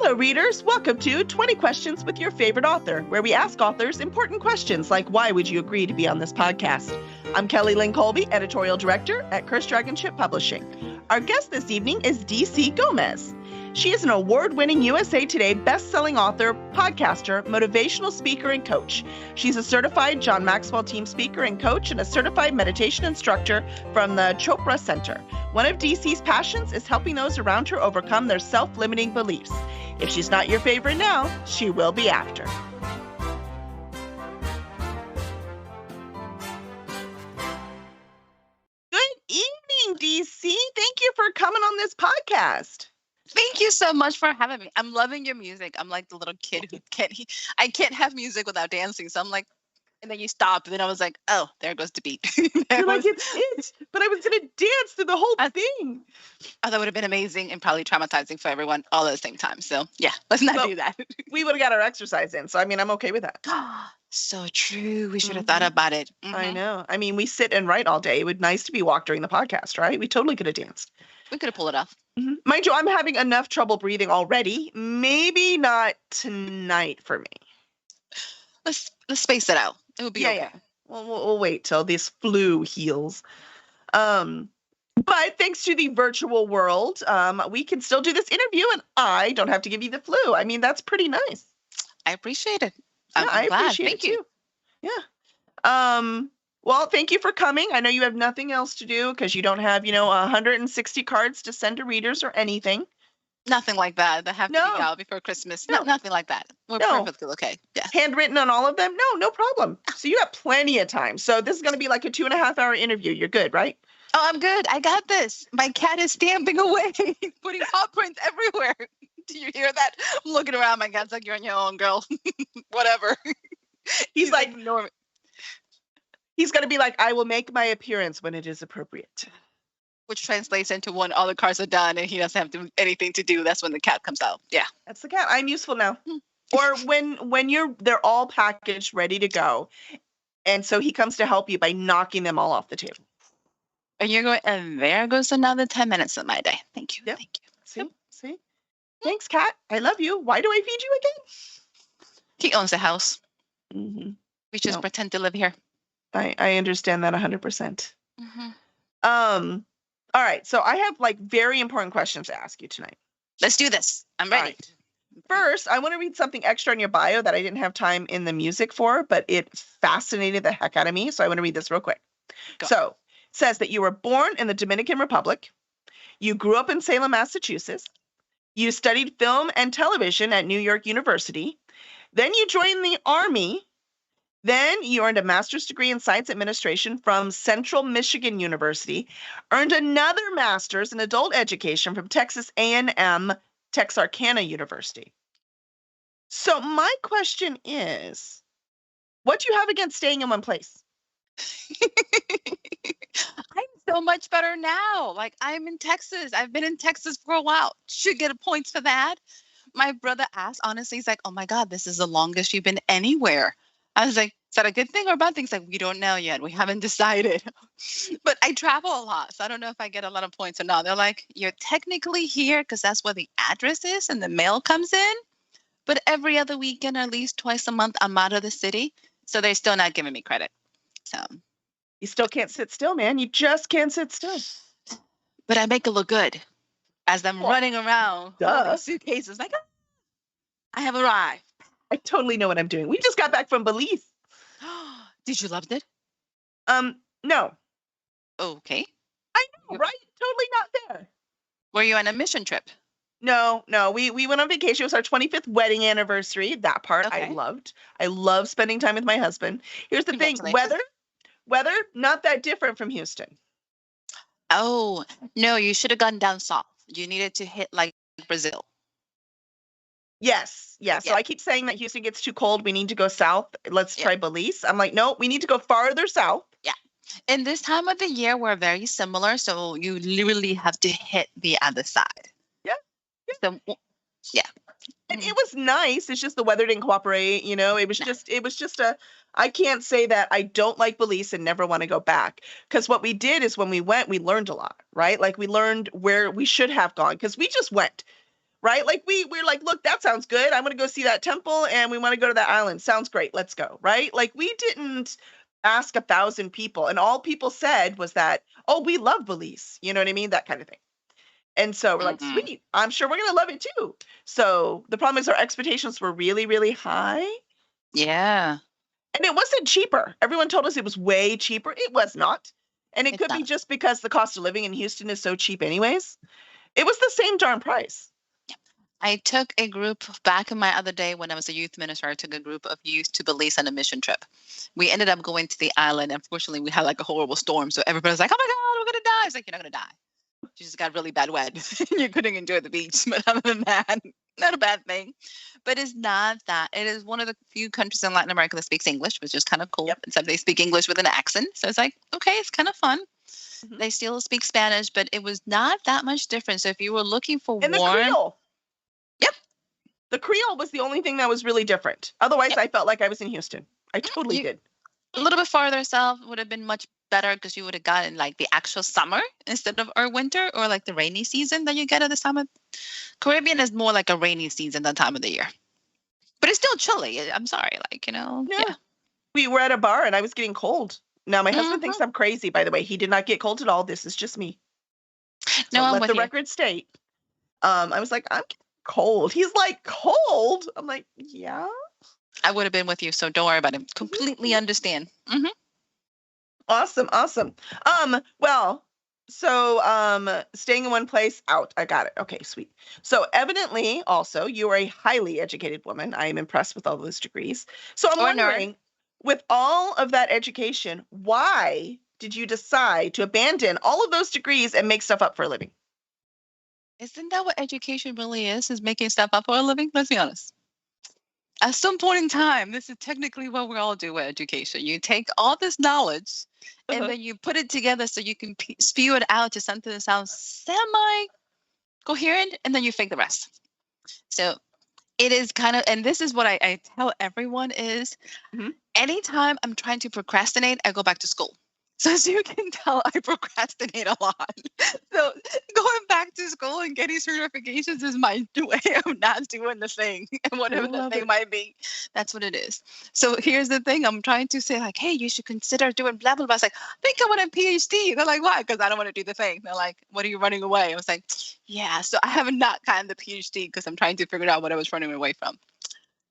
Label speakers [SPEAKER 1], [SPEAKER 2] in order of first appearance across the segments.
[SPEAKER 1] Hello, readers. Welcome to 20 Questions with Your Favorite Author, where we ask authors important questions like, why would you agree to be on this podcast? I'm Kelly Lynn Colby, Editorial Director at Cursed Dragon Ship Publishing. Our guest this evening is DC Gomez. She is an award-winning USA Today best-selling author, podcaster, motivational speaker, and coach. She's a certified John Maxwell team speaker and coach and a certified meditation instructor from the Chopra Center. One of DC's passions is helping those around her overcome their self-limiting beliefs. If she's not your favorite now, she will be after. Good evening, DC. Thank you for coming on this podcast.
[SPEAKER 2] Thank you so much for having me. I'm loving your music. I'm like the little kid who I can't have music without dancing. So I'm like, and then you stop. And then I was like, oh, there goes the beat.
[SPEAKER 1] You're like, it's it. But I was going to dance through the whole thing.
[SPEAKER 2] Oh, that would have been amazing and probably traumatizing for everyone all at the same time. So yeah, let's not do that.
[SPEAKER 1] We would have got our exercise in. So, I mean, I'm okay with that.
[SPEAKER 2] So true. We should have thought about it.
[SPEAKER 1] I know. I mean, we sit and write all day. It would be nice to be walked during the podcast, right? We totally could have danced.
[SPEAKER 2] We could have pulled it off.
[SPEAKER 1] Mind you, I'm having enough trouble breathing already. Maybe not tonight for me.
[SPEAKER 2] Let's space it out. It would be okay.
[SPEAKER 1] Yeah. We'll wait till this flu heals. But thanks to the virtual world, we can still do this interview, and I don't have to give you the flu. I mean, that's pretty nice.
[SPEAKER 2] I appreciate it.
[SPEAKER 1] I appreciate it too. Yeah. Well, thank you for coming. I know you have nothing else to do because you don't have, 160 cards to send to readers or anything.
[SPEAKER 2] Nothing like that. That have to be out before Christmas. No, nothing like that. We're perfectly okay. Yeah.
[SPEAKER 1] Handwritten on all of them? No problem. So you got plenty of time. So this is going to be like a 2.5-hour interview. You're good, right?
[SPEAKER 2] Oh, I'm good. I got this. My cat is stamping away, putting paw prints everywhere. Do you hear that? I'm looking around. My cat's like, you're on your own, girl. Whatever.
[SPEAKER 1] He's like, he's going to be like, I will make my appearance when it is appropriate.
[SPEAKER 2] Which translates into when all the cards are done and he doesn't have anything to do. That's when the cat comes out. Yeah.
[SPEAKER 1] That's the cat. I'm useful now. Or when they're all packaged, ready to go. And so he comes to help you by knocking them all off the table.
[SPEAKER 2] And you're going, and there goes another 10 minutes of my day. Thank you.
[SPEAKER 1] Yep.
[SPEAKER 2] Thank you.
[SPEAKER 1] See? Thanks, cat. I love you. Why do I feed you again?
[SPEAKER 2] He owns the house. We just pretend to live here.
[SPEAKER 1] I understand that 100%. All right. So I have very important questions to ask you tonight.
[SPEAKER 2] Let's do this. I'm ready.
[SPEAKER 1] Right. First, I want to read something extra in your bio that I didn't have time in the music for, but it fascinated the heck out of me. So I want to read this real quick. So it says that you were born in the Dominican Republic. You grew up in Salem, Massachusetts. You studied film and television at New York University. Then you joined the Army. Then you earned a master's degree in science administration from Central Michigan University, earned another master's in adult education from Texas A&M Texarkana University. So my question is, what do you have against staying in one place?
[SPEAKER 2] I'm so much better now. I'm in Texas. I've been in Texas for a while. Should get points for that. My brother asked, honestly, he's like, oh my God, this is the longest you've been anywhere. I was like, is that a good thing or a bad thing? He's like, we don't know yet. We haven't decided. But I travel a lot, so I don't know if I get a lot of points or not. They're like, you're technically here because that's where the address is and the mail comes in. But every other weekend, or at least twice a month, I'm out of the city. So they're still not giving me credit. So
[SPEAKER 1] you still can't sit still, man. You just can't sit still.
[SPEAKER 2] But I make it look good as I'm running around with suitcases. Like, I have arrived.
[SPEAKER 1] I totally know what I'm doing. We just got back from Belize.
[SPEAKER 2] Did you love it?
[SPEAKER 1] No.
[SPEAKER 2] Okay.
[SPEAKER 1] I know, right? Totally not there.
[SPEAKER 2] Were you on a mission trip?
[SPEAKER 1] No. We went on vacation. It was our 25th wedding anniversary. That part I loved. I love spending time with my husband. Here's the thing. Weather, not that different from Houston.
[SPEAKER 2] Oh, no, you should have gone down south. You needed to hit Brazil.
[SPEAKER 1] Yes. So I keep saying that Houston gets too cold. We need to go south. Let's try Belize. I'm like, no, we need to go farther south.
[SPEAKER 2] Yeah. And this time of the year, we're very similar. So you literally have to hit the other side.
[SPEAKER 1] Yeah.
[SPEAKER 2] So, yeah.
[SPEAKER 1] And it was nice. It's just the weather didn't cooperate. It was just I can't say that I don't like Belize and never want to go back. Because what we did is when we went, we learned a lot, right? We learned where we should have gone because we just went. right? Like we're like, look, that sounds good. I'm going to go see that temple and we want to go to that island. Sounds great. Let's go, right? Like we didn't ask 1,000 people, and all people said was that, oh, we love Belize. You know what I mean? That kind of thing. And so we're like,
[SPEAKER 2] Mhm.
[SPEAKER 1] sweet, I'm sure we're going to love it too. So the problem is our expectations were really, really high.
[SPEAKER 2] Yeah.
[SPEAKER 1] And it wasn't cheaper. Everyone told us it was way cheaper. It was not. And it
[SPEAKER 2] It's
[SPEAKER 1] could be
[SPEAKER 2] not.
[SPEAKER 1] just because the cost of living in Houston is so cheap, anyways. It was the same darn price.
[SPEAKER 2] I took a group back in my other day when I was a youth minister. I took a group of youth to Belize on a mission trip. We ended up going to the island. Unfortunately, we had like a horrible storm. So everybody's like, oh my God, we're going to die. It's like, you're not going to die. You just got really bad wet. You couldn't enjoy the beach. But other than that, not a bad thing. But it's not that. It is one of the few countries in Latin America that speaks English, which is kind of cool.
[SPEAKER 1] Yep.
[SPEAKER 2] Except they speak English with an accent. So it's like, okay, it's kind of fun.
[SPEAKER 1] Mhm.
[SPEAKER 2] They still speak Spanish, but it was not that much different. So if you were looking for
[SPEAKER 1] And the
[SPEAKER 2] warm,
[SPEAKER 1] Creole.
[SPEAKER 2] Yep.
[SPEAKER 1] The Creole was the only thing that was really different. Otherwise,
[SPEAKER 2] Yep.
[SPEAKER 1] I felt like I was in Houston. I totally
[SPEAKER 2] You-
[SPEAKER 1] did.
[SPEAKER 2] a little bit farther south would have been much better because you would have gotten like the actual summer instead of our winter or like the rainy season that you get at the summer. Caribbean is more like a rainy season than time of the year. But it's still chilly. I'm sorry, like,
[SPEAKER 1] Yeah. We were at a bar and I was getting cold. Now, my husband thinks I'm crazy, by the way. He did not get cold at all. This is just me.
[SPEAKER 2] No,
[SPEAKER 1] So
[SPEAKER 2] I'm
[SPEAKER 1] let
[SPEAKER 2] with
[SPEAKER 1] the
[SPEAKER 2] you.
[SPEAKER 1] record state. I was like, I'm getting cold. He's like, cold? I'm like, yeah.
[SPEAKER 2] I would have been with you, so don't worry about it. Completely understand. Hmm.
[SPEAKER 1] Awesome, awesome. Well, so staying in one place, out. I got it. Okay, sweet. So evidently, also, you are a highly educated woman. I am impressed with all those degrees. So I'm
[SPEAKER 2] Or nerd.
[SPEAKER 1] wondering, with all of that education, why did you decide to abandon all of those degrees and make stuff up for a living?
[SPEAKER 2] Isn't that what education really is making stuff up for a living? Let's be honest. At some point in time, this is technically what we all do with education. You take all this knowledge
[SPEAKER 1] Uh-huh.
[SPEAKER 2] and then you put it together so you can spew it out to something that sounds semi coherent, and then you fake the rest. So it is kind of, and this is what I tell everyone is
[SPEAKER 1] Mhm.
[SPEAKER 2] anytime I'm trying to procrastinate, I go back to school. So as you can tell, I procrastinate a lot. So going back to school and getting certifications is my way of not doing the thing. And whatever the
[SPEAKER 1] love
[SPEAKER 2] thing
[SPEAKER 1] it.
[SPEAKER 2] might be, that's what it is. So here's the thing. I'm trying to say like, hey, you should consider doing blah, blah, blah. It's like, I think I want a PhD. They're like, why? Because I don't want to do the thing. They're like, what are you running away? I was like, yeah. So I have not gotten the PhD because I'm trying to figure out what I was running away from.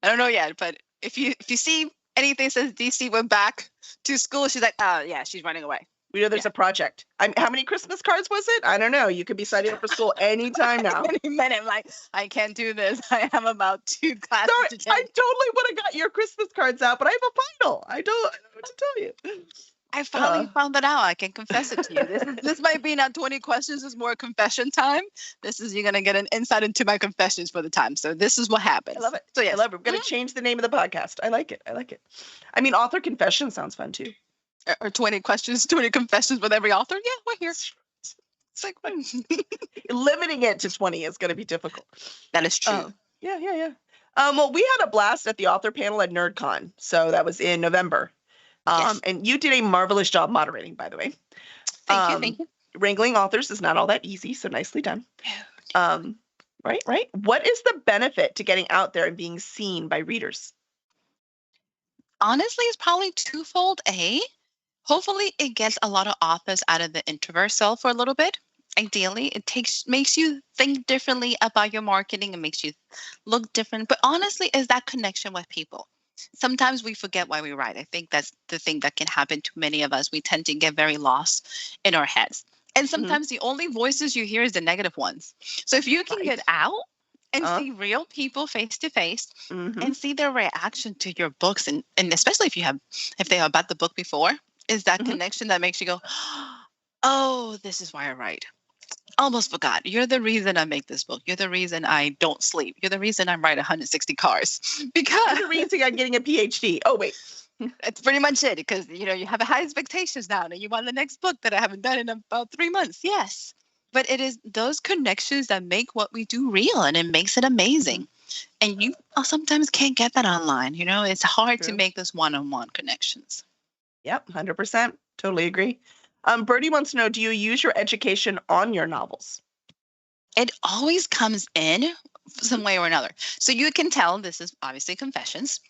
[SPEAKER 2] I don't know yet, but if you see anything says DC went back to school, she's like, oh yeah, she's running away.
[SPEAKER 1] We know there's a project. How many Christmas cards was it? I don't know. You could be signing up for school anytime now.
[SPEAKER 2] Any minute, I'm like, I can't do this. I have about 2 classes
[SPEAKER 1] Sorry,
[SPEAKER 2] to
[SPEAKER 1] I
[SPEAKER 2] take.
[SPEAKER 1] totally would have got your Christmas cards out, but I have a final. I don't know what to tell you.
[SPEAKER 2] I finally found that out. I can confess it to you. This might be not 20 questions. It's more confession time. You're gonna get an insight into my confessions for the time. So this is what happens.
[SPEAKER 1] I love it.
[SPEAKER 2] So
[SPEAKER 1] I
[SPEAKER 2] yes.
[SPEAKER 1] love it. We're going to change the name of the podcast. I like it. I like it. I mean, author confession sounds fun too.
[SPEAKER 2] Or 20 questions, 20 confessions with every author. Yeah, we're here. It's like
[SPEAKER 1] Limiting it to 20 is going to be difficult.
[SPEAKER 2] that is true.
[SPEAKER 1] Yeah. Well, we had a blast at the author panel at NerdCon. So that was in November.
[SPEAKER 2] Yes.
[SPEAKER 1] And you did a marvelous job moderating, by the way.
[SPEAKER 2] Thank you.
[SPEAKER 1] Wrangling authors is not all that easy, so nicely done. Right. What is the benefit to getting out there and being seen by readers?
[SPEAKER 2] Honestly, it's probably twofold. Hopefully it gets a lot of authors out of the introvert cell for a little bit. Ideally, it makes you think differently about your marketing and makes you look different. But honestly, is that connection with people. Sometimes we forget why we write. I think that's the thing that can happen to many of us. We tend to get very lost in our heads. And sometimes the only voices you hear is the negative ones. So if you can get out and see real people face to face and see their reaction to your books, and especially if they have bought the book before, is that connection that makes you go, oh, this is why I write. Almost forgot. You're the reason I make this book. You're the reason I don't sleep. You're the reason I write 160 cars. Because
[SPEAKER 1] You're the reason I'm getting a PhD. Oh, wait.
[SPEAKER 2] that's pretty much it. Because, you have high expectations now. And you want the next book that I haven't done in about 3 months. Yes. But it is those connections that make what we do real, and it makes it amazing. And you sometimes can't get that online. It's hard to make those one-on-one connections.
[SPEAKER 1] Yep, 100%. Totally agree. Birdie wants to know, do you use your education on your novels?
[SPEAKER 2] It always comes in, some way or another. So you can tell this is obviously confessions.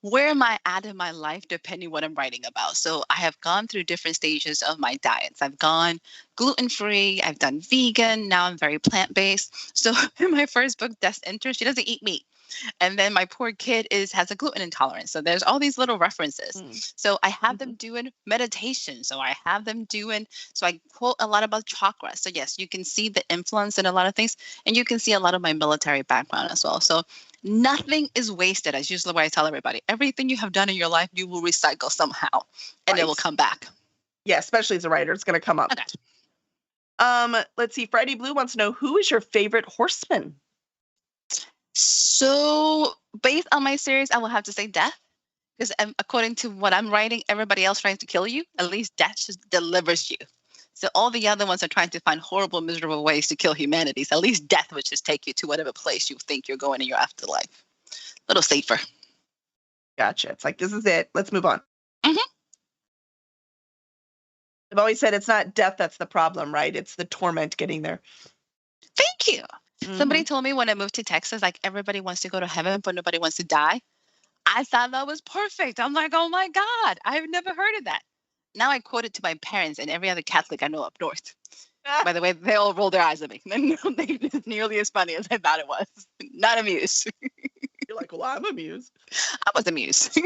[SPEAKER 2] Where am I at in my life depending what I'm writing about? So I have gone through different stages of my diets. I've gone gluten-free, I've done vegan, now I'm very plant-based. So in my first book, Death's Enter, she doesn't eat meat. And then my poor kid has a gluten intolerance. So there's all these little references. So I have them doing meditation. So I have them doing, so I quote a lot about chakras. So yes, you can see the influence in a lot of things. And you can see a lot of my military background as well. So nothing is wasted. As usually what I tell everybody, everything you have done in your life, you will recycle somehow and it will come back.
[SPEAKER 1] Yeah, especially as a writer, it's going to come up.
[SPEAKER 2] Okay.
[SPEAKER 1] Let's see. Friday Blue wants to know, who is your favorite horseman?
[SPEAKER 2] So based on my series, I will have to say Death. Because according to what I'm writing, everybody else trying to kill you. At least Death just delivers you. So all the other ones are trying to find horrible, miserable ways to kill humanity. So at least Death would just take you to whatever place you think you're going in your afterlife. A little safer.
[SPEAKER 1] Gotcha. It's like, this is it. Let's move on.
[SPEAKER 2] Mm-hmm.
[SPEAKER 1] I've always said it's not death that's the problem, right? It's the torment getting there.
[SPEAKER 2] Thank you. Somebody told me when I moved to Texas, like everybody wants to go to heaven, but nobody wants to die. I thought that was perfect. I'm like, oh my God, I've never heard of that. Now I quote it to my parents and every other Catholic I know up north. By the way, they all roll their eyes at me. It's nearly as funny as I thought it was. Not amused.
[SPEAKER 1] You're like, well, I'm amused.
[SPEAKER 2] I was amused.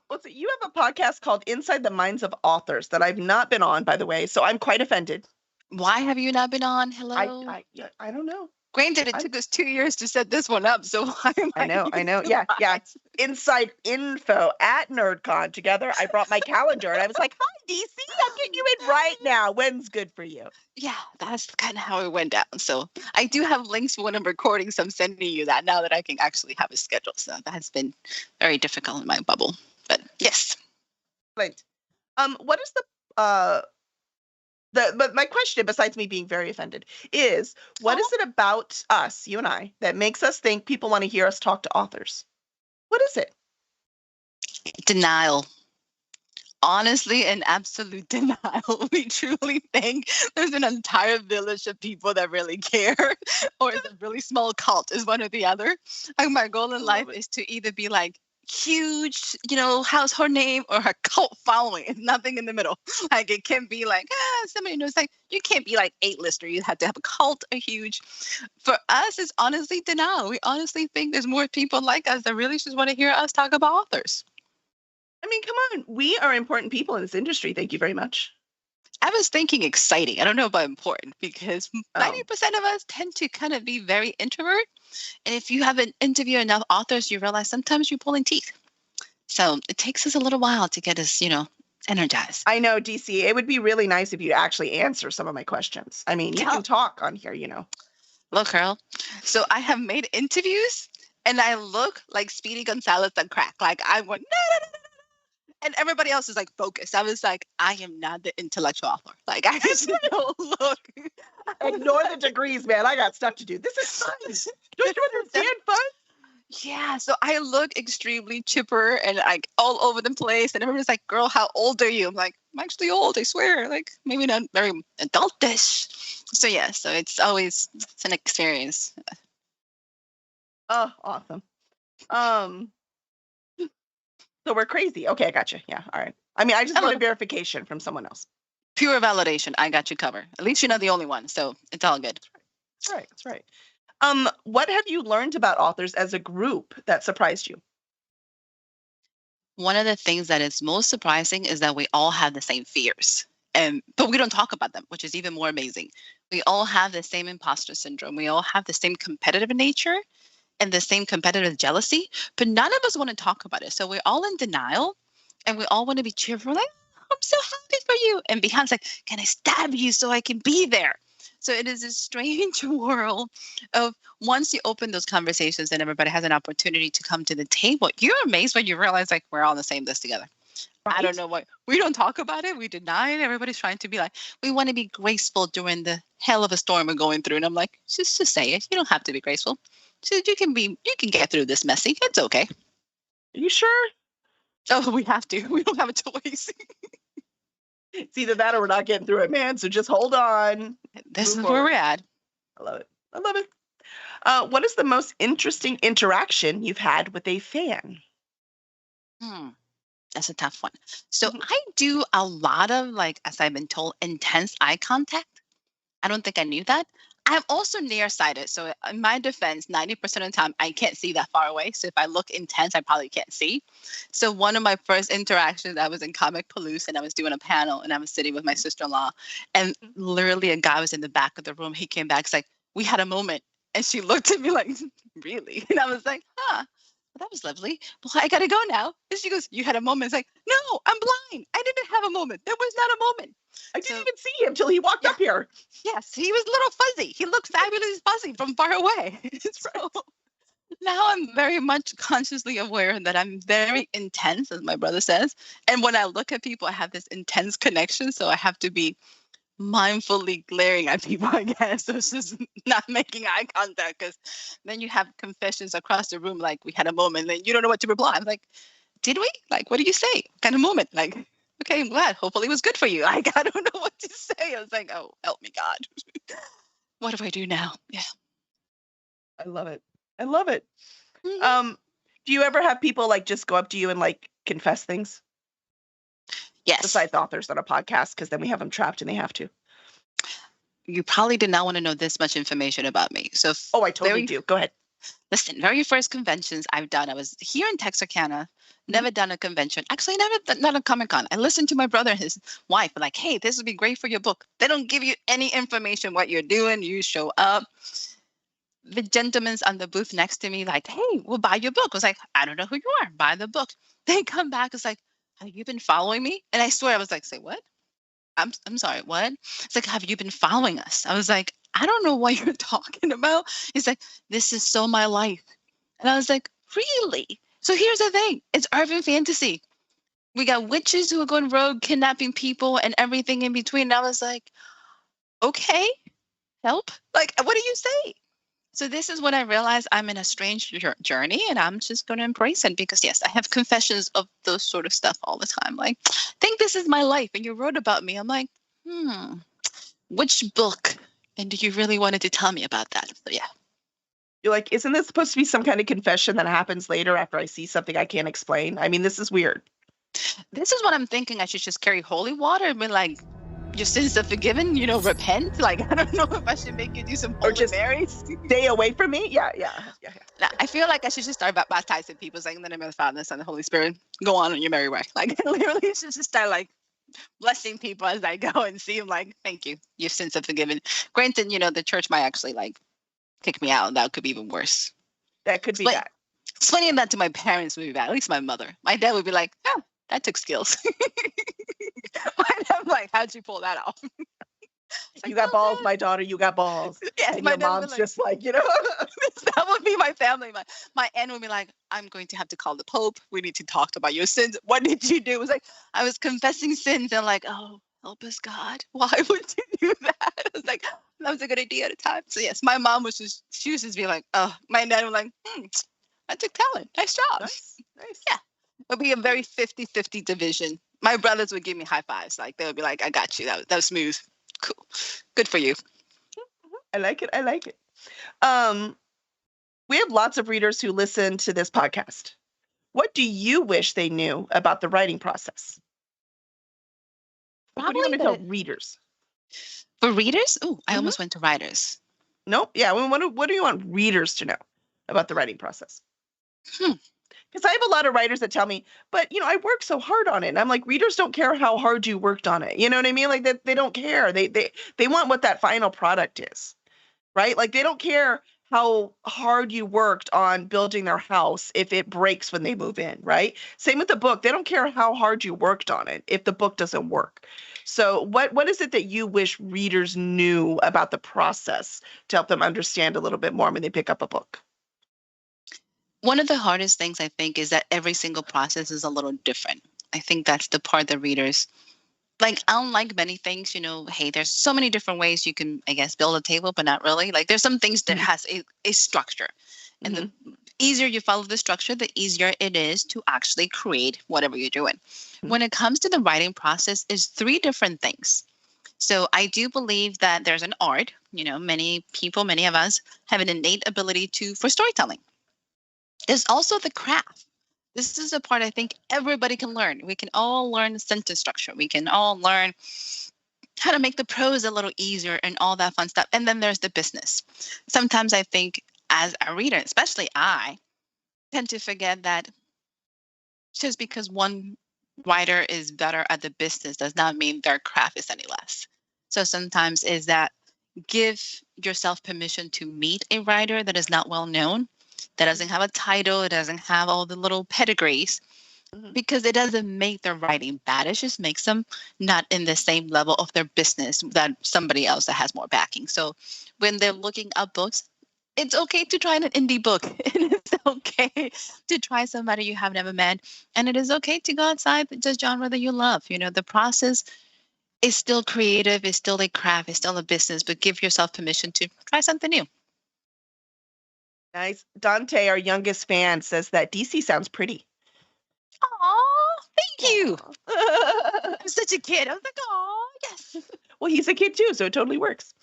[SPEAKER 1] Let's see. You have a podcast called Inside the Minds of Authors that I've not been on, by the way. So I'm quite offended.
[SPEAKER 2] Why have you not been on? Hello?
[SPEAKER 1] I don't know.
[SPEAKER 2] Granted, it took us 2 years to set this one up, so why am
[SPEAKER 1] I know. Yeah. Inside info at NerdCon together. I brought my calendar and I was like, hi, DC, I'm getting you in right now. When's good for you?
[SPEAKER 2] Yeah, that's kind of how it went down. So I do have links for when I'm recording, so I'm sending you that now that I can actually have a schedule. So that has been very difficult in my bubble. But yes.
[SPEAKER 1] Right. What is but my question, besides me being very offended, is what is it about us, you and I, that makes us think people want to hear us talk to authors? What is it?
[SPEAKER 2] Denial. Honestly, an absolute denial. We truly think there's an entire village of people that really care, or it's a really small cult, is one or the other. Like my goal in life is to either be like huge, household name, or a cult following. It's nothing in the middle. Like it can be like, somebody knows, like you can't be like A-lister. You have to have a cult or huge. For us, it's honestly denial. We honestly think there's more people like us that really just want to hear us talk about authors.
[SPEAKER 1] I mean, come on. We are important people in this industry. Thank you very much.
[SPEAKER 2] I was thinking exciting. I don't know about important because 90% of us tend to kind of be very introvert. And if you haven't interviewed enough authors, you realize sometimes you're pulling teeth. So it takes us a little while to get us, energized.
[SPEAKER 1] I know, DC. It would be really nice if you'd actually answer some of my questions. I mean, you can talk on here,
[SPEAKER 2] Look, girl. So I have made interviews and I look like Speedy Gonzalez on crack. Like I went, no. And everybody else is like focused. I was like, I am not the intellectual author. Like I just don't look.
[SPEAKER 1] Ignore the degrees, man. I got stuff to do. This is fun. Don't you understand fun?
[SPEAKER 2] Yeah. So I look extremely chipper and like all over the place. And everybody's like, girl, how old are you? I'm like, I'm actually old, I swear. Like maybe not very adultish. So yeah, so it's an experience.
[SPEAKER 1] Oh, awesome. So we're crazy. Okay, I got you. Yeah, all right. I mean, I just wanted verification from someone else.
[SPEAKER 2] Pure validation. I got you covered. At least you're not the only one, so it's all good.
[SPEAKER 1] That's right. What have you learned about authors as a group that surprised you?
[SPEAKER 2] One of the things that is most surprising is that we all have the same fears, but we don't talk about them, which is even more amazing. We all have the same imposter syndrome. We all have the same competitive nature and the same competitive jealousy, but none of us want to talk about it. So we're all in denial and we all want to be cheerful. Like, I'm so happy for you. And behind like, can I stab you so I can be there? So it is a strange world of once you open those conversations and everybody has an opportunity to come to the table, you're amazed when you realize like we're all in the same this together. Right? I don't know why. We don't talk about it. We deny it. Everybody's trying to be like, we want to be graceful during the hell of a storm we're going through. And I'm like, just say it. You don't have to be graceful. So you can get through this messy. It's okay.
[SPEAKER 1] Are you sure?
[SPEAKER 2] Oh, we have to. We don't have a choice.
[SPEAKER 1] It's either that or we're not getting through it, man. So just hold on.
[SPEAKER 2] This is where we're at.
[SPEAKER 1] I love it. What is the most interesting interaction you've had with a fan?
[SPEAKER 2] Hmm. That's a tough one. So
[SPEAKER 1] Mhm.
[SPEAKER 2] I do a lot of, like, as I've been told, intense eye contact. I don't think I knew that. I'm also nearsighted. So in my defense, 90% of the time I can't see that far away. So if I look intense, I probably can't see. So one of my first interactions, I was in Comic Palooza and I was doing a panel and I was sitting with my sister-in-law. And literally a guy was in the back of the room. He came back. It's like, we had a moment. And she looked at me like, really? And I was like, huh. Well, that was lovely. Well, I gotta go now. And she goes, you had a moment. It's like, no, I'm blind. I didn't have a moment. There was not a moment.
[SPEAKER 1] I didn't
[SPEAKER 2] So
[SPEAKER 1] even see him till he walked
[SPEAKER 2] yeah,
[SPEAKER 1] up here.
[SPEAKER 2] yes, he was a little fuzzy. He looked fabulous fuzzy from far away. So now I'm very much consciously aware that I'm very intense, as my brother says. And when I look at people, I have this intense connection. So I have to be mindfully glaring at people, I guess. So it's just not making eye contact, because then you have confessions across the room, like, we had a moment, then you don't know what to reply. I'm like, did we? Like, what do you say? What kind of moment? Like, okay, I'm glad. Hopefully it was good for you. Like, I don't know what to say. I was like, oh, help me, God. What do I do now? Yeah.
[SPEAKER 1] I love it. I love it.
[SPEAKER 2] Mhm.
[SPEAKER 1] Um, do you ever have people like just go up to you and like confess things
[SPEAKER 2] Yes.
[SPEAKER 1] besides authors on a podcast? Because then we have them trapped and they have to.
[SPEAKER 2] You probably did not want to know this much information about me. So,
[SPEAKER 1] Oh, I totally
[SPEAKER 2] very,
[SPEAKER 1] do. Go ahead.
[SPEAKER 2] listen, very first conventions I've done, I was here in Texarkana,
[SPEAKER 1] Mhm.
[SPEAKER 2] never done a convention. Actually, never done a Comic Con. I listened to my brother and his wife, like, hey, this would be great for your book. They don't give you any information what you're doing. You show up. The gentleman's on the booth next to me, like, hey, we'll buy your book. I was like, I don't know who you are. Buy the book. They come back. It's like, have you been following me? And I swear, I was like, say what? I'm sorry, what? It's like, have you been following us? I was like, I don't know what you're talking about. He's like, this is so my life. And I was like, really? So here's the thing. It's urban fantasy. We got witches who are going rogue, kidnapping people and everything in between. And I was like, okay, help. Like, what do you say? So this is when I realized I'm in a strange journey, and I'm just going to embrace it, because yes, I have confessions of those sort of stuff all the time. Like, think this is my life and you wrote about me. I'm like, which book? And do you really wanted to tell me about that? So yeah,
[SPEAKER 1] You're like, isn't this supposed to be some kind of confession that happens later after I see something I can't explain? I mean, this is weird.
[SPEAKER 2] this is what I'm thinking. I should just carry holy water and be like, your sins are forgiven, repent. Like, I don't know if I should make you do some
[SPEAKER 1] Or
[SPEAKER 2] Holy
[SPEAKER 1] just
[SPEAKER 2] Marys.
[SPEAKER 1] stay away from me? Yeah, yeah, yeah, yeah.
[SPEAKER 2] Nah, I feel like I should just start baptizing people, saying in the name of the Father, the Son, and the Holy Spirit. Go on your merry way. Like, literally, you should just start like blessing people as I go and see them, like, thank you, your sins are forgiven. Granted, the church might actually like kick me out, and that could be even worse.
[SPEAKER 1] That could be
[SPEAKER 2] Explain,
[SPEAKER 1] bad.
[SPEAKER 2] explaining that to my parents would be bad. At least my mother. My dad would be like, oh, that took skills. I'm like, how'd you pull that off? It's
[SPEAKER 1] You
[SPEAKER 2] like,
[SPEAKER 1] got
[SPEAKER 2] "Oh,
[SPEAKER 1] balls,
[SPEAKER 2] Dad."
[SPEAKER 1] my daughter. You got balls.
[SPEAKER 2] Yes,
[SPEAKER 1] And
[SPEAKER 2] my
[SPEAKER 1] your
[SPEAKER 2] dad would be
[SPEAKER 1] mom's
[SPEAKER 2] like,
[SPEAKER 1] just like.
[SPEAKER 2] that would be my family. My aunt would be like, I'm going to have to call the Pope. We need to talk about your sins. What did you do? It was like, I was confessing sins, and like, oh, help us, God. Why would you do that? I was like, that was a good idea at the time. So yes, my mom she was just be like, oh, my dad was like, I took talent. Nice job.
[SPEAKER 1] Nice, nice.
[SPEAKER 2] Yeah. It would be a very 50-50 division. My brothers would give me high fives. Like, they would be like, I got you. That was smooth. Cool. Good for you.
[SPEAKER 1] I like it. I like it. Um, we have lots of readers who listen to this podcast. What do you wish they knew about the writing process? Like, what do you
[SPEAKER 2] Probably
[SPEAKER 1] want to
[SPEAKER 2] that
[SPEAKER 1] tell
[SPEAKER 2] it,
[SPEAKER 1] readers?
[SPEAKER 2] for readers. Oh, I
[SPEAKER 1] Hmm.
[SPEAKER 2] almost went to writers.
[SPEAKER 1] Nope. Yeah. What do you want readers to know about the writing process?
[SPEAKER 2] Hmm.
[SPEAKER 1] Because I have a lot of writers that tell me, but I work so hard on it. And I'm like, readers don't care how hard you worked on it. You know what I mean? Like that they don't care. They want what that final product is, right? Like they don't care how hard you worked on building their house if it breaks when they move in, right? Same with the book. They don't care how hard you worked on it if the book doesn't work. So what is it that you wish readers knew about the process to help them understand a little bit more when they pick up a book?
[SPEAKER 2] One of the hardest things I think is that every single process is a little different. I think that's the part that readers like. Unlike many things, hey, there's so many different ways you can, I guess, build a table, but not really. Like, there's some things that
[SPEAKER 1] Mhm.
[SPEAKER 2] has a structure, and the
[SPEAKER 1] Mhm.
[SPEAKER 2] easier you follow the structure, the easier it is to actually create whatever you're doing.
[SPEAKER 1] Mhm.
[SPEAKER 2] When it comes to the writing process, is three different things. So I do believe that there's an art. Many people, many of us have an innate ability for storytelling. There's also the craft. This is a part I think everybody can learn. We can all learn sentence structure. We can all learn how to make the prose a little easier and all that fun stuff. And then there's the business. Sometimes I think as a reader, especially I, tend to forget that just because one writer is better at the business does not mean their craft is any less. So sometimes is that give yourself permission to meet a writer that is not well known, that doesn't have a title, it doesn't have all the little pedigrees, because it doesn't make their writing bad. It just makes them not in the same level of their business that somebody else that has more backing. So when they're looking up books, it's okay to try an indie book. It is okay to try somebody you have never met. And it is okay to go outside the genre that you love. The process is still creative, it's still a craft, it's still a business, but give yourself permission to try something new.
[SPEAKER 1] Nice. Dante, our youngest fan, says that DC sounds pretty.
[SPEAKER 2] Aw, thank you. I'm such a kid. I was like, oh, yes.
[SPEAKER 1] Well, he's a kid too, so it totally works.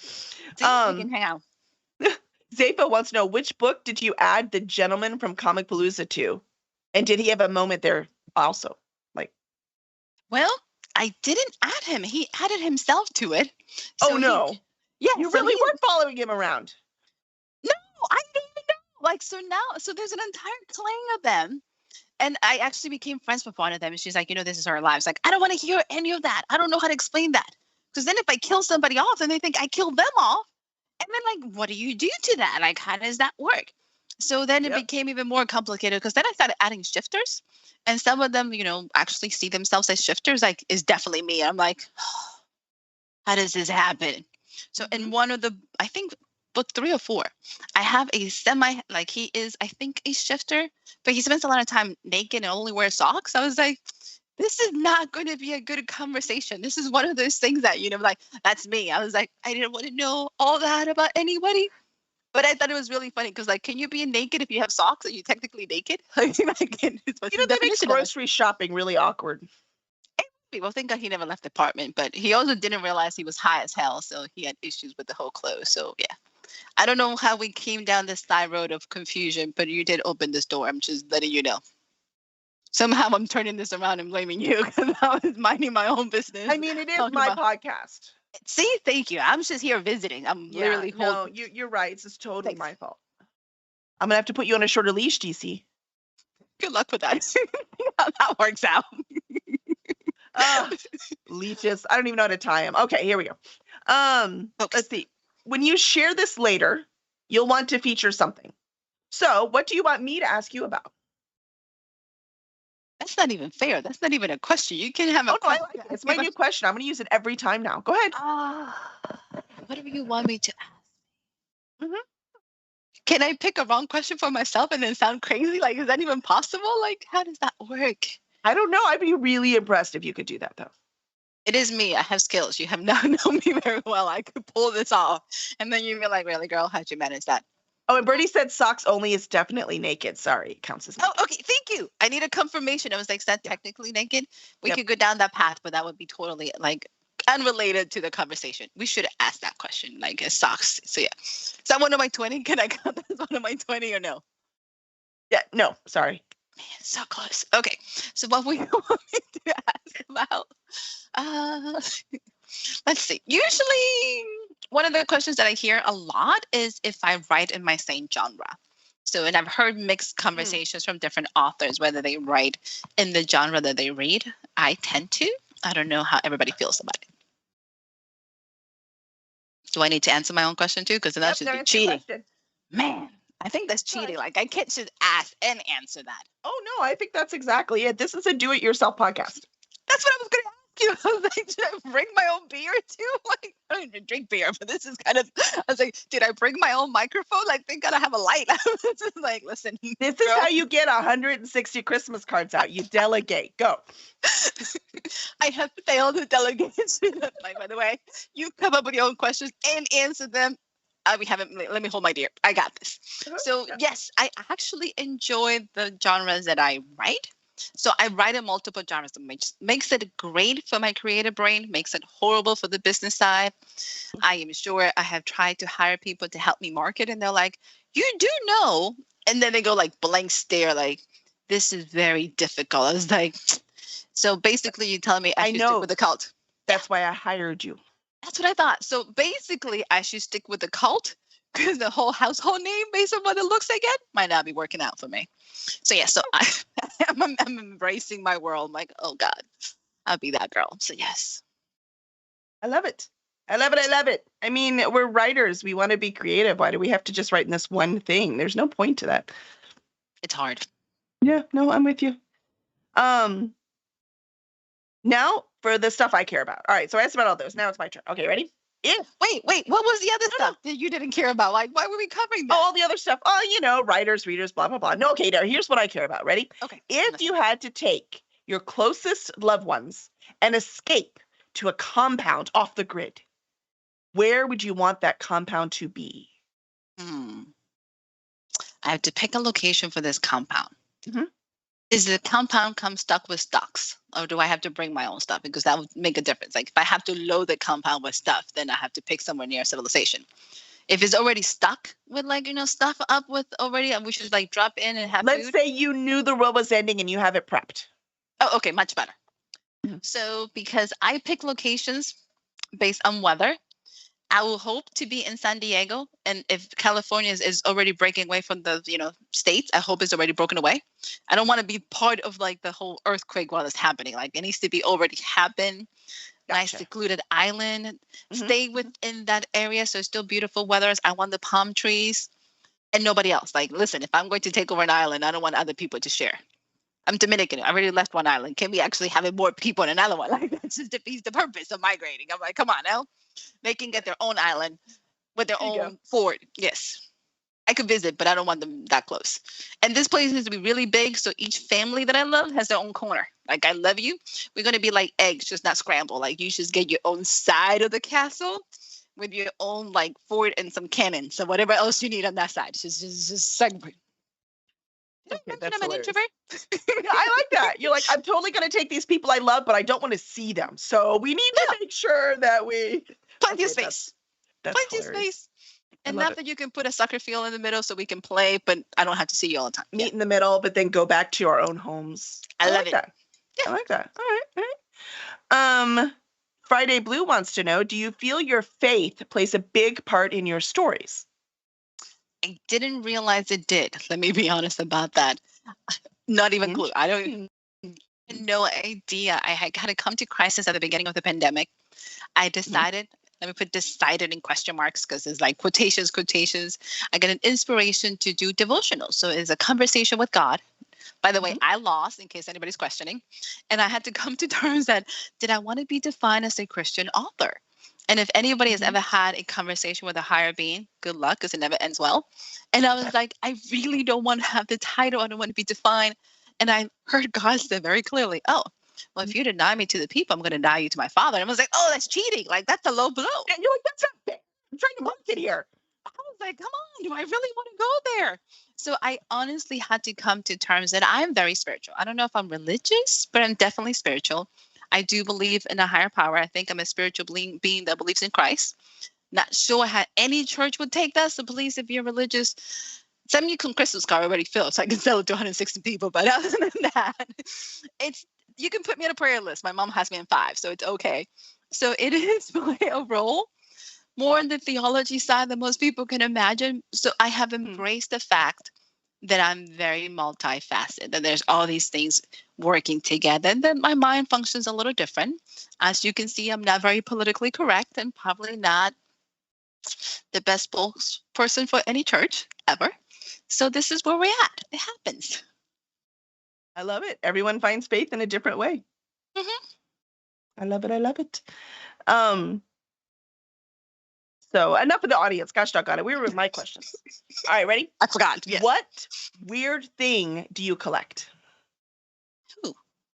[SPEAKER 2] We can hang out.
[SPEAKER 1] Zepha wants to know, which book did you add the gentleman from Comicpalooza to? And did he have a moment there also?
[SPEAKER 2] Well, I didn't add him. He added himself to it. So
[SPEAKER 1] oh, no.
[SPEAKER 2] Yeah.
[SPEAKER 1] You really weren't following him around.
[SPEAKER 2] No, I didn't know. So there's an entire clan of them. And I actually became friends with one of them. And she's like, this is our lives. Like, I don't want to hear any of that. I don't know how to explain that. Because then if I kill somebody off, then they think I killed them off. And then, what do you do to that? Like, how does that work? So then it became even more complicated, because then I started adding shifters. And some of them, actually see themselves as shifters. Like, is definitely me. I'm like, how does this happen? So in one of I think book 3 or 4, I have a he is, I think, a shifter, but he spends a lot of time naked and only wears socks. I was like, this is not going to be a good conversation. This is one of those things that, that's me. I was like, I didn't want to know all that about anybody. But I thought it was really funny because, can you be naked if you have socks? Are you technically naked?
[SPEAKER 1] That makes grocery shopping really awkward.
[SPEAKER 2] Well, thank God he never left the apartment, but he also didn't realize he was high as hell, so he had issues with the whole clothes. So, yeah. I don't know how we came down this side road of confusion, but you did open this door. I'm just letting you know. Somehow I'm turning this around and blaming you because I was minding my own business.
[SPEAKER 1] I mean, it is my podcast.
[SPEAKER 2] See, thank you. I'm just here visiting. I'm literally holding.
[SPEAKER 1] No, you're right. It's totally my fault. I'm going to have to put you on a shorter leash, DC.
[SPEAKER 2] Good luck with that. How that works out.
[SPEAKER 1] Leeches. I don't even know how to tie them. Okay, here we go. Let's see. When you share this later, you'll want to feature something. So what do you want me to ask you about?
[SPEAKER 2] That's not even fair. That's not even a question. You can have a question.
[SPEAKER 1] I like it. It's my new question. I'm going to use it every time now. Go ahead.
[SPEAKER 2] Whatever you want me to ask. Can I pick a wrong question for myself and then sound crazy? Like, is that even possible? Like, how does that work?
[SPEAKER 1] I don't know. I'd be really impressed if you could do that, though.
[SPEAKER 2] It is me. I have skills. You have not known me very well. I could pull this off. And then you'd be like, really, girl, how'd you manage that?
[SPEAKER 1] Oh, and Bertie said socks only is definitely naked. Sorry, it counts as naked.
[SPEAKER 2] Oh, okay. Thank you. I need a confirmation. I was like, is that technically naked? We could go down that path, but that would be totally unrelated to the conversation. We should ask that question, socks. So yeah. Is that one of my 20? Can I count that as one of my 20 or no?
[SPEAKER 1] Yeah, no, sorry.
[SPEAKER 2] Man, so close. Okay. So what we want me to ask about, let's see. Usually one of the questions that I hear a lot is if I write in my same genre. So, and I've heard mixed conversations from different authors, whether they write in the genre that they read. I tend to. I don't know how everybody feels about it. Do I need to answer my own question too? Because then that should be cheating. Man, I think that's cheating. I can't just ask and answer that.
[SPEAKER 1] Oh, no, I think that's exactly it. This is a do-it-yourself podcast.
[SPEAKER 2] That's what I was going to ask you. I was like, did I bring my own beer too? I don't even drink beer, but this is kind of, I was like, did I bring my own microphone? Thank God I have a light. I was just like, listen.
[SPEAKER 1] This is how you get 160 Christmas cards out. You delegate. Go.
[SPEAKER 2] I have failed the delegation. By the way, you come up with your own questions and answer them. We haven't. Let me hold my deer. I got this. So yes, I actually enjoy the genres that I write. So I write in multiple genres, which makes it great for my creative brain, makes it horrible for the business side. I am sure I have tried to hire people to help me market, and they're like, "You do know," and then they go like blank stare, like, "This is very difficult." I was like, so basically, you telling me I should stick
[SPEAKER 1] know.
[SPEAKER 2] with the cult?
[SPEAKER 1] That's why I hired you.
[SPEAKER 2] That's what I thought. So basically, I should stick with the cult because the whole household name, based on what it looks like, it might not be working out for me. So yeah, so I'm embracing my world. I'm like, oh God, I'll be that girl. So yes.
[SPEAKER 1] I love it. I love it. I love it. I mean, we're writers. We want to be creative. Why do we have to just write in this one thing? There's no point to that.
[SPEAKER 2] It's hard.
[SPEAKER 1] Yeah, no, I'm with you. Now for the stuff I care about. All right, so I asked about all those. Now it's my turn. Okay, ready?
[SPEAKER 2] Wait, what was the other stuff that you didn't care about? Like, why were we covering that?
[SPEAKER 1] Oh, all the other stuff. Oh, writers, readers, blah, blah, blah. No, okay, now here's what I care about. Ready?
[SPEAKER 2] Okay.
[SPEAKER 1] If you had to take your closest loved ones and escape to a compound off the grid, where would you want that compound to be?
[SPEAKER 2] I have to pick a location for this compound.
[SPEAKER 1] Mhm.
[SPEAKER 2] Is the compound come stuck with stocks, or do I have to bring my own stuff? Because that would make a difference. Like if I have to load the compound with stuff, then I have to pick somewhere near civilization. If it's already stuck with stuff up with already, we should like drop in and have
[SPEAKER 1] Let's
[SPEAKER 2] food.
[SPEAKER 1] say you knew the world was ending and you have it prepped.
[SPEAKER 2] Oh, okay, much better.
[SPEAKER 1] Mhm.
[SPEAKER 2] So because I pick locations based on weather, I will hope to be in San Diego. And if California is already breaking away from the, states, I hope it's already broken away. I don't want to be part of like the whole earthquake while it's happening. Like it needs to be already happened. Nice
[SPEAKER 1] Gotcha.
[SPEAKER 2] secluded island.
[SPEAKER 1] Mhm.
[SPEAKER 2] Stay within that area. So it's still beautiful weather. I want the palm trees and nobody else. Like, listen, if I'm going to take over an island, I don't want other people to share. I'm Dominican. I already left one island. Can we actually have more people on another one? Like that just defeats the purpose of migrating. I'm like, come on now. They can get their own island with their
[SPEAKER 1] There you go.
[SPEAKER 2] own fort. Yes. I could visit, but I don't want them that close. And this place needs to be really big. So each family that I love has their own corner. Like, I love you. We're going to be like eggs, just not scrambled. Like, you should get your own side of the castle with your own, like, fort and some cannons. So whatever else you need on that side. Just segment. Did I mention I'm an introvert?
[SPEAKER 1] Yeah, I like that. You're like, I'm totally going to take these people I love, but I don't want to see them. So we need to make sure that we...
[SPEAKER 2] Plenty of
[SPEAKER 1] Okay,
[SPEAKER 2] space.
[SPEAKER 1] That's
[SPEAKER 2] Plenty of
[SPEAKER 1] hilarious.
[SPEAKER 2] space.
[SPEAKER 1] I love
[SPEAKER 2] Enough
[SPEAKER 1] it.
[SPEAKER 2] that you can put a soccer field in the middle so we can play, but I don't have to see you all the time.
[SPEAKER 1] Meet in the middle, but then go back to our own homes.
[SPEAKER 2] I love
[SPEAKER 1] like
[SPEAKER 2] it.
[SPEAKER 1] that. I like that. All right. All right. Friday Blue wants to know, do you feel your faith plays a big part in your stories?
[SPEAKER 2] I didn't realize it did. Let me be honest about that. Not even clue. I don't no idea. I had to come to crisis at the beginning of the pandemic. I decided, let me put decided in question marks because it's like quotations. I got an inspiration to do devotional. So it's a conversation with God. By the way, I lost, in case anybody's questioning. And I had to come to terms that, did I want to be defined as a Christian author? And if anybody has ever had a conversation with a higher being, good luck, because it never ends well. And I was like, I really don't want to have the title. I don't want to be defined. And I heard God say very clearly, oh, well, if you deny me to the people, I'm going to deny you to my Father. And I was like, oh, that's cheating. Like, that's a low blow.
[SPEAKER 1] And you're like, that's not fair. I'm trying to market here.
[SPEAKER 2] I was like, come on, do I really want to go there? So I honestly had to come to terms that I'm very spiritual. I don't know if I'm religious, but I'm definitely spiritual. I do believe in a higher power. I think I'm a spiritual being that believes in Christ. Not sure how any church would take that. So please, if you're religious, send me a Christmas card already filled so I can sell it to 160 people. But other than that, you can put me on a prayer list. My mom has me in 5, so it's okay. So it is play a role more on the theology side than most people can imagine. So I have embraced the fact that I'm very multifaceted, that there's all these things working together, and then my mind functions a little different. As you can see, I'm not very politically correct and probably not the best spokesperson for any church ever. So this is where we're at. It happens.
[SPEAKER 1] I love it. Everyone finds faith in a different way. I love it. I love it. So enough of the audience. Gosh doggone it. We were with my questions. All right, ready?
[SPEAKER 2] I forgot. Yes.
[SPEAKER 1] What weird thing do you collect?
[SPEAKER 2] Ooh,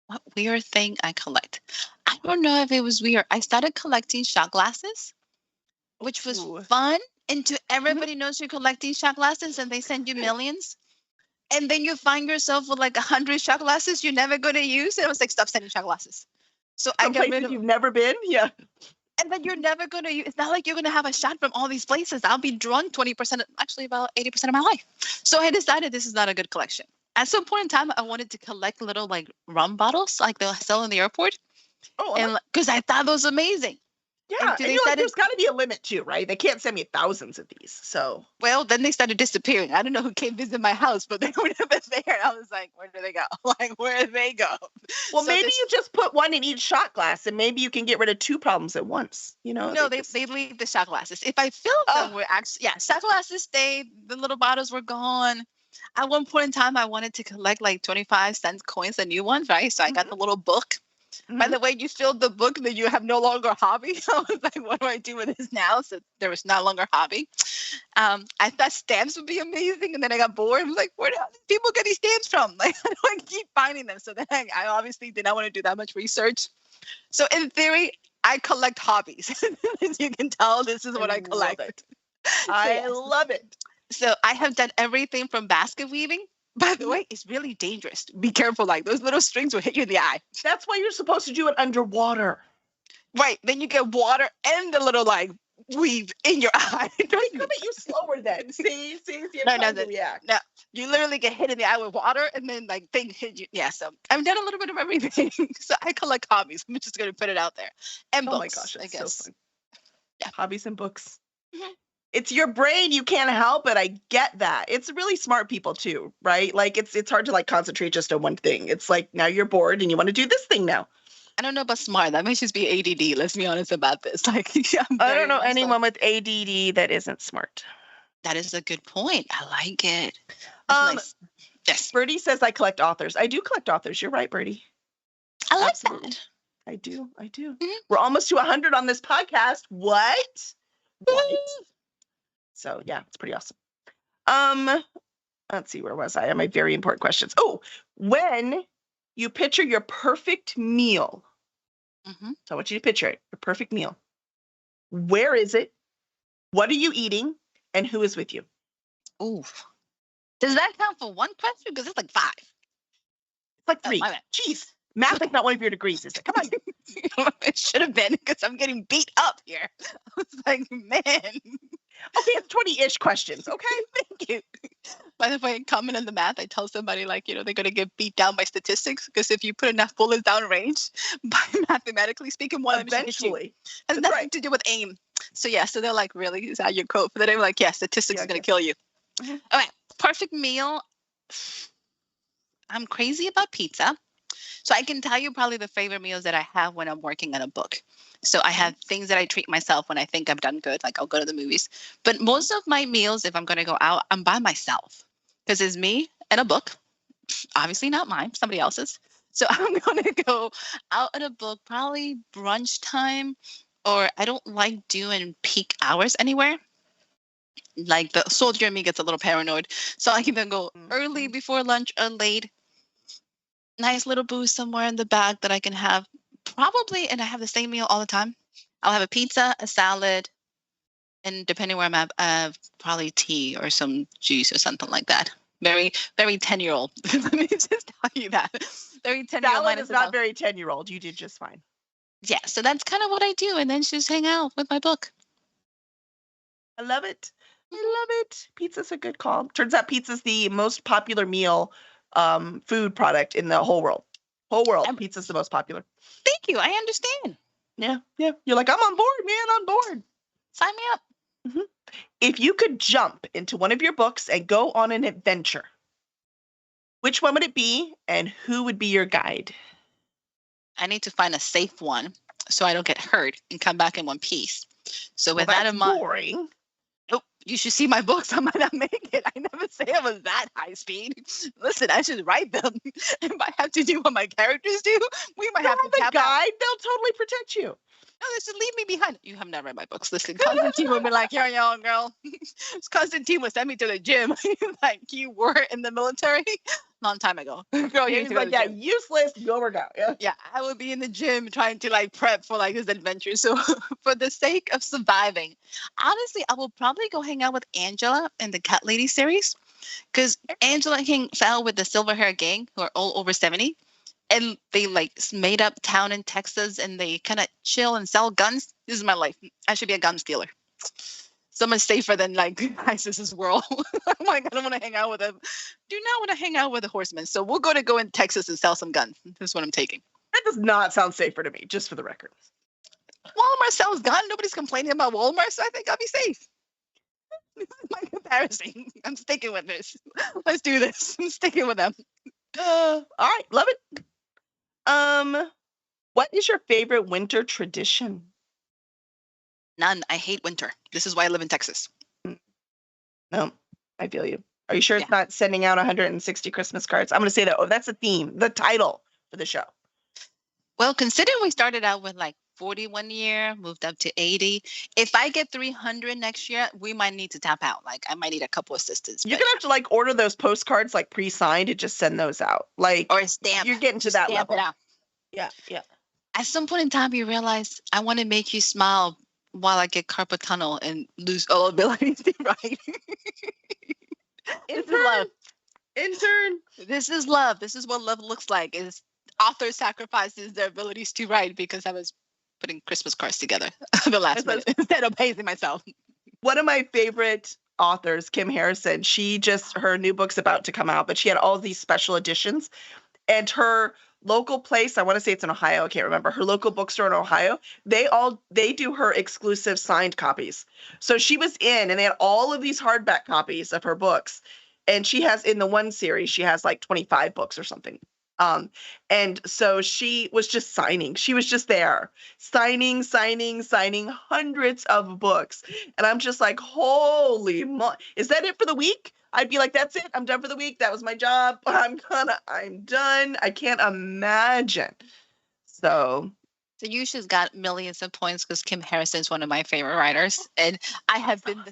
[SPEAKER 2] what weird thing I collect? I don't know if it was weird. I started collecting shot glasses, which was fun. And everybody knows you're collecting shot glasses and they send you millions. And then you find yourself with like 100 shot glasses you're never going to use. And I was like, stop sending shot glasses. So I
[SPEAKER 1] Some
[SPEAKER 2] got rid
[SPEAKER 1] places
[SPEAKER 2] of.
[SPEAKER 1] you've never been? Yeah.
[SPEAKER 2] And then you're never going to use. It's not like you're going to have a shot from all these places. I'll be drunk 20%, actually about 80% of my life. So I decided this is not a good collection. At some point in time, I wanted to collect little like rum bottles like they'll sell in the airport.
[SPEAKER 1] Oh,
[SPEAKER 2] And because I thought those amazing.
[SPEAKER 1] yeah.
[SPEAKER 2] do
[SPEAKER 1] And
[SPEAKER 2] they
[SPEAKER 1] you're like,
[SPEAKER 2] set it-
[SPEAKER 1] there's got to be a limit too, right? They can't send me thousands of these. So
[SPEAKER 2] Well, then they started disappearing. I don't know who came visit my house, but they were never there. I was like, where do they go? Like, where do they go?
[SPEAKER 1] well,
[SPEAKER 2] So
[SPEAKER 1] maybe
[SPEAKER 2] this-
[SPEAKER 1] you just put one in each shot glass, and maybe you can get rid of two problems at once. You know?
[SPEAKER 2] No,
[SPEAKER 1] just-
[SPEAKER 2] they leave the shot glasses. If I filled them
[SPEAKER 1] Oh.
[SPEAKER 2] with actually, yeah, shot glasses stayed. The little bottles were gone. At one point in time, I wanted to collect like 25-cent coins, a new one, right? So I got the little book. By
[SPEAKER 1] Mhm.
[SPEAKER 2] the way, you filled the book, then you have no longer a hobby. I was like, what do I do with this now? So there was no longer a hobby. I thought stamps would be amazing, and then I got bored. I was like, where do people get these stamps from? Like, how do I keep finding them? So then I obviously did not want to do that much research. So in theory, I collect hobbies. As you can tell, this is what I
[SPEAKER 1] love
[SPEAKER 2] collect.
[SPEAKER 1] it. I
[SPEAKER 2] yes.
[SPEAKER 1] love it.
[SPEAKER 2] So I have done everything from basket weaving. By the way, it's really dangerous. Be careful, like those little strings will hit you in the eye.
[SPEAKER 1] That's why you're supposed to do it underwater.
[SPEAKER 2] Right. Then you get water and the little like weave in your eye.
[SPEAKER 1] They come at you slower then. See, you
[SPEAKER 2] No,
[SPEAKER 1] have
[SPEAKER 2] no,
[SPEAKER 1] time to
[SPEAKER 2] no.
[SPEAKER 1] react.
[SPEAKER 2] No, you literally get hit in the eye with water and then like things hit you. Yeah, so I've done a little bit of everything. So I collect hobbies. I'm just gonna put it out there. And
[SPEAKER 1] Oh
[SPEAKER 2] books,
[SPEAKER 1] my gosh,
[SPEAKER 2] I
[SPEAKER 1] it's
[SPEAKER 2] guess.
[SPEAKER 1] so fun.
[SPEAKER 2] Yeah.
[SPEAKER 1] Hobbies and books.
[SPEAKER 2] Mhm.
[SPEAKER 1] It's your brain. You can't help it. I get that. It's really smart people too, right? Like it's hard to like concentrate just on one thing. It's like now you're bored and you want to do this thing now.
[SPEAKER 2] I don't know about smart. That might just be ADD. Let's be honest about this. Like
[SPEAKER 1] I don't know anyone with ADD that isn't smart.
[SPEAKER 2] That is a good point. I like it.
[SPEAKER 1] Um,
[SPEAKER 2] Nice. Yes,
[SPEAKER 1] Birdie says I collect authors. I do collect authors. You're right, Birdie.
[SPEAKER 2] I like
[SPEAKER 1] Absolutely.
[SPEAKER 2] that.
[SPEAKER 1] I do.
[SPEAKER 2] Mhm.
[SPEAKER 1] We're almost to 100 on this podcast. What? So yeah, it's pretty awesome. Let's see, where was I on my very important questions? Oh, when you picture your perfect meal,
[SPEAKER 2] Mhm.
[SPEAKER 1] so I want you to picture it, your perfect meal. Where is it? What are you eating? And who is with you?
[SPEAKER 2] Ooh. Does that count for one question? Because it's like 5.
[SPEAKER 1] It's like
[SPEAKER 2] Oh,
[SPEAKER 1] 3.
[SPEAKER 2] my bad.
[SPEAKER 1] Jeez, math is not one of your degrees, is it? Come on.
[SPEAKER 2] It should have been because I'm getting beat up here. I was like, man,
[SPEAKER 1] Okay, it's 20-ish questions. Okay.
[SPEAKER 2] thank you. By the way, comment in the math, I tell somebody like, they're going to get beat down by statistics because if you put enough bullets down range, by mathematically speaking, one of them should hit you.
[SPEAKER 1] Eventually.
[SPEAKER 2] Has
[SPEAKER 1] That's
[SPEAKER 2] nothing
[SPEAKER 1] right.
[SPEAKER 2] to do with aim. So yeah, so they're like, really? Is that your quote for the day? I'm like, yeah, statistics
[SPEAKER 1] Yeah,
[SPEAKER 2] is going
[SPEAKER 1] yeah.
[SPEAKER 2] to kill you.
[SPEAKER 1] Mhm.
[SPEAKER 2] Okay, perfect meal. I'm crazy about pizza. So I can tell you probably the favorite meals that I have when I'm working on a book. So I have things that I treat myself when I think I've done good, like I'll go to the movies. But most of my meals, if I'm going to go out, I'm by myself because it's me and a book. Obviously not mine, somebody else's. So I'm going to go out at a book, probably brunch time, or I don't like doing peak hours anywhere. Like the soldier in me gets a little paranoid. So I can then go early before lunch or late. Nice little booze somewhere in the back that I can have probably, and I have the same meal all the time. I'll have a pizza, a salad, and depending where I'm at, probably tea or some juice or something like that. Very, very 10-year-old. Let me just tell you that. Very 10-year-old.
[SPEAKER 1] Salad is not very 10-year-old. You did just fine.
[SPEAKER 2] Yeah, so that's kind of what I do, and then just hang out with my book.
[SPEAKER 1] I love it. I love it. Pizza's a good call. Turns out pizza's the most popular meal food product in the whole world. Pizza's the most popular.
[SPEAKER 2] Thank you. I understand.
[SPEAKER 1] Yeah. You're like, I'm on board, man, on board.
[SPEAKER 2] Sign me up.
[SPEAKER 1] If you could jump into one of your books and go on an adventure, which one would it be and who would be your guide?
[SPEAKER 2] I need to find a safe one so I don't get hurt and come back in one piece. So with that
[SPEAKER 1] that's
[SPEAKER 2] in mind,
[SPEAKER 1] boring.
[SPEAKER 2] nope, you should see my books. I might not make it. I never say I was that high speed. Listen, I should write them. If I have to do what my characters do, we might have to
[SPEAKER 1] Have a
[SPEAKER 2] tap out.
[SPEAKER 1] guide. They'll totally protect you.
[SPEAKER 2] No, they should leave me behind. You have not read my books. Listen, Constantine would be like, "You're young, girl." Constantine would send me to the gym. Like you were in the military long time ago. Girl, you need
[SPEAKER 1] He's
[SPEAKER 2] to go to
[SPEAKER 1] like,
[SPEAKER 2] the
[SPEAKER 1] yeah,
[SPEAKER 2] gym.
[SPEAKER 1] useless. Go or go. Yeah.
[SPEAKER 2] Yeah, I would be in the gym trying to like prep for like this adventure. So for the sake of surviving, honestly, I will probably go hang out with Angela in the Cat Lady series Because Angela King fell with the Silver Hair Gang, who are all over 70. And they like made up town in Texas and they kind of chill and sell guns. This is my life. I should be a gun stealer. So much safer than like ISIS's world. I'm like, I don't want to hang out with them. Do not want to hang out with the horsemen. So we're going to go in Texas and sell some guns. That's what I'm taking.
[SPEAKER 1] That does not sound safer to me, just for the record.
[SPEAKER 2] Walmart sells guns. Nobody's complaining about Walmart, so I think I'll be safe. This is my comparison. I'm sticking with this. Let's do this. I'm sticking with them.
[SPEAKER 1] All right, love it. What is your favorite winter tradition?
[SPEAKER 2] None. I hate winter. This is why I live in Texas.
[SPEAKER 1] No, I feel you. Are you sure it's not sending out 160 Christmas cards? I'm going to say that. Oh, that's the theme, the title for the show.
[SPEAKER 2] Well, considering we started out with like 41 year, moved up to 80. If I get 300 next year, we might need to tap out. Like I might need a couple assistants.
[SPEAKER 1] You're going to have to like order those postcards like pre-signed and just send those out. Like
[SPEAKER 2] or stamp.
[SPEAKER 1] You're getting to that level.
[SPEAKER 2] It out.
[SPEAKER 1] Yeah, yeah.
[SPEAKER 2] At some point in time, you realize I want to make you smile while I get carpal tunnel and lose all abilities to write. This is love.
[SPEAKER 1] Intern.
[SPEAKER 2] This is love. This is what love looks like. Is author sacrifices their abilities to write because I was putting Christmas cards together the last minute instead of pacing myself.
[SPEAKER 1] One of my favorite authors, Kim Harrison, her new book's about to come out, but she had all these special editions. And her local place, I want to say it's in Ohio, I can't remember, her local bookstore in Ohio, they do her exclusive signed copies. So she was in, and they had all of these hardback copies of her books. And she has, in the one series, she has like 25 books or something. And so she was just signing. She was just there, signing hundreds of books. And I'm just like, holy is that it for the week? I'd be like, that's it. I'm done for the week. That was my job. I'm done. I can't imagine. So
[SPEAKER 2] Yusha's got millions of points because Kim Harrison is one of my favorite writers. And I've been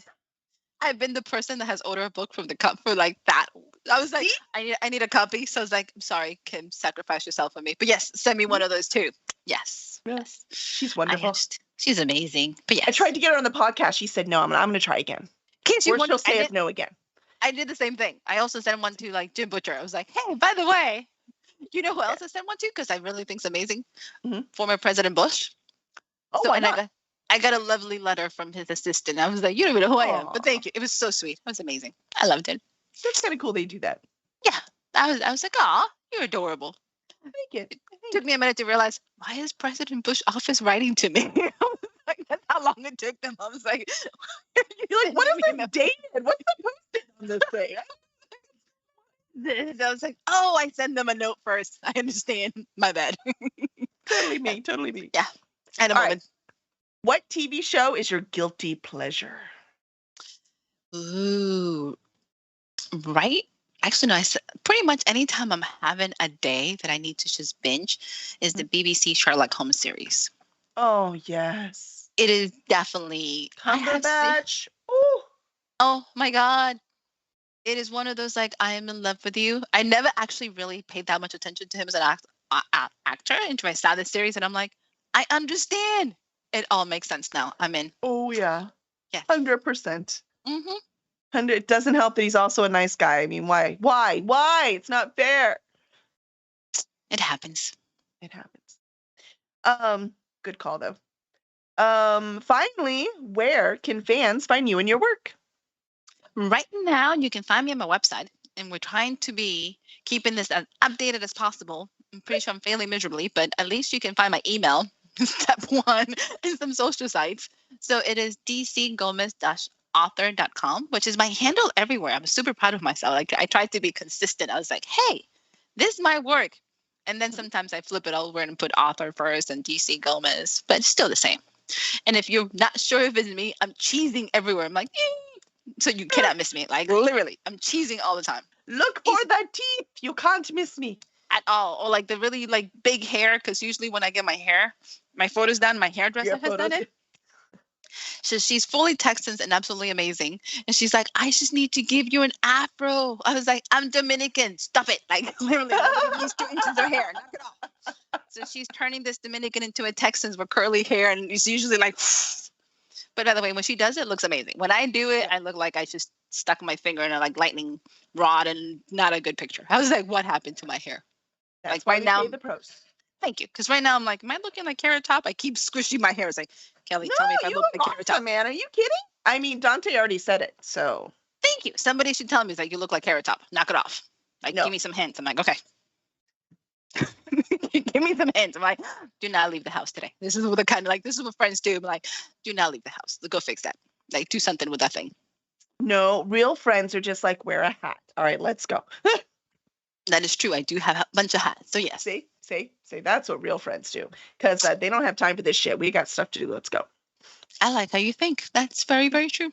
[SPEAKER 2] the person that has ordered a book from the cup for like that. I was like, I need a copy. So I was like, I'm sorry, Kim, sacrifice yourself for me. But yes, send me one of those too. Yes.
[SPEAKER 1] She's wonderful.
[SPEAKER 2] She's amazing. But yes.
[SPEAKER 1] I tried to get her on the podcast. She said, no, I'm going to try again. Or she'll say no again.
[SPEAKER 2] I did the same thing. I also sent one to like Jim Butcher. I was like, hey, by the way, you know who else I sent one to? Because I really think it's amazing. Mm-hmm. Former President Bush.
[SPEAKER 1] Oh,
[SPEAKER 2] so, and I got a lovely letter from his assistant. I was like, you don't even know who I am. But thank you. It was so sweet. It was amazing. I loved it.
[SPEAKER 1] That's kind of cool they do that.
[SPEAKER 2] Yeah. I was like, aw, you're adorable.
[SPEAKER 1] Thank you.
[SPEAKER 2] It took me a minute to realize, why is President Bush office writing to me? Like, that's how long it took them. I was like,
[SPEAKER 1] you're like, what is it dated? What's the posting on this thing?
[SPEAKER 2] I was like, oh, I send them a note first. I understand. My bad.
[SPEAKER 1] Totally me.
[SPEAKER 2] Yeah. I had a moment.
[SPEAKER 1] Right. What TV show is your guilty pleasure?
[SPEAKER 2] Ooh. Right? Actually, no, pretty much anytime I'm having a day that I need to just binge is the BBC Sherlock Holmes series.
[SPEAKER 1] Oh, yes.
[SPEAKER 2] It is definitely
[SPEAKER 1] Cumberbatch.
[SPEAKER 2] Oh my God. It is one of those like, I am in love with you. I never actually really paid that much attention to him as an actor until I saw this series and I'm like, I understand. It all makes sense now. I'm in.
[SPEAKER 1] Oh, yeah.
[SPEAKER 2] Yeah.
[SPEAKER 1] 100%.
[SPEAKER 2] Mm-hmm.
[SPEAKER 1] And it doesn't help that he's also a nice guy. I mean, why? It's not fair.
[SPEAKER 2] It happens.
[SPEAKER 1] Good call though. Finally, where can fans find you and your work?
[SPEAKER 2] Right now, you can find me on my website, and we're trying to be keeping this as updated as possible. I'm pretty sure I'm failing miserably, but at least you can find my email, step one, and some social sites. So it is dcgomez-author.com, which is my handle everywhere. I'm super proud of myself. Like I tried to be consistent. I was like, hey, this is my work. And then sometimes I flip it over and put author first and DC Gomez, but it's still the same. And if you're not sure if it's me, I'm cheesing everywhere. I'm like, so you cannot miss me. Like literally, I'm cheesing all the time.
[SPEAKER 1] Look for the teeth. You can't miss me
[SPEAKER 2] at all. Or like the really like big hair, because usually when I get my photos done, my hairdresser has done it. So she's fully Texan and absolutely amazing. And she's like, I just need to give you an afro. I was like, I'm Dominican. Stop it. Like literally, these 2 inches of hair. Knock it off. So she's turning this Dominican into a Texan with curly hair. And it's usually like, but by the way, when she does it, it looks amazing. When I do it, I look like I just stuck my finger in a like lightning rod, and not a good picture. I was like, what happened to my hair?
[SPEAKER 1] That's
[SPEAKER 2] like
[SPEAKER 1] why
[SPEAKER 2] right
[SPEAKER 1] we
[SPEAKER 2] now,
[SPEAKER 1] pay the pros.
[SPEAKER 2] thank you. Because right now I'm like, am I looking like Carrot Top? I keep squishing my hair. It's like, Kelly, tell me if I
[SPEAKER 1] You
[SPEAKER 2] look
[SPEAKER 1] look
[SPEAKER 2] like Carrot Top.
[SPEAKER 1] awesome, man. Are you kidding? I mean, Dante already said it, so.
[SPEAKER 2] Thank you. Somebody should tell me, it's like, you look like Carrot Top. Knock it off. Like,
[SPEAKER 1] No.
[SPEAKER 2] give me some hints. I'm like, okay. Give me some hints. I'm like, do not leave the house today. This is what the kind of like, this is what friends do. I'm like, do not leave the house. Go fix that. Like, do something with that thing.
[SPEAKER 1] No, real friends are just like, wear a hat. All right, let's go.
[SPEAKER 2] That is true. I do have a bunch of hats. So yes.
[SPEAKER 1] See, that's what real friends do. Because they don't have time for this shit. We got stuff to do. Let's go.
[SPEAKER 2] I like how you think. That's very, very true.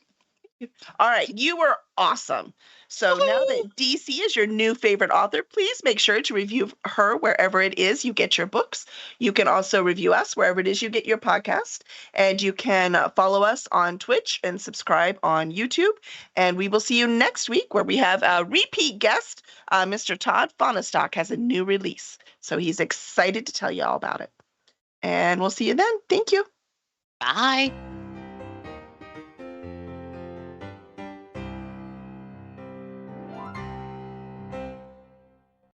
[SPEAKER 1] All right, you were awesome. So now that DC is your new favorite author, please make sure to review her wherever it is you get your books. You can also review us wherever it is you get your podcast. And you can follow us on Twitch and subscribe on YouTube. And we will see you next week where we have a repeat guest. Mr. Todd Faunastock has a new release. So he's excited to tell you all about it. And we'll see you then. Thank you.
[SPEAKER 2] Bye.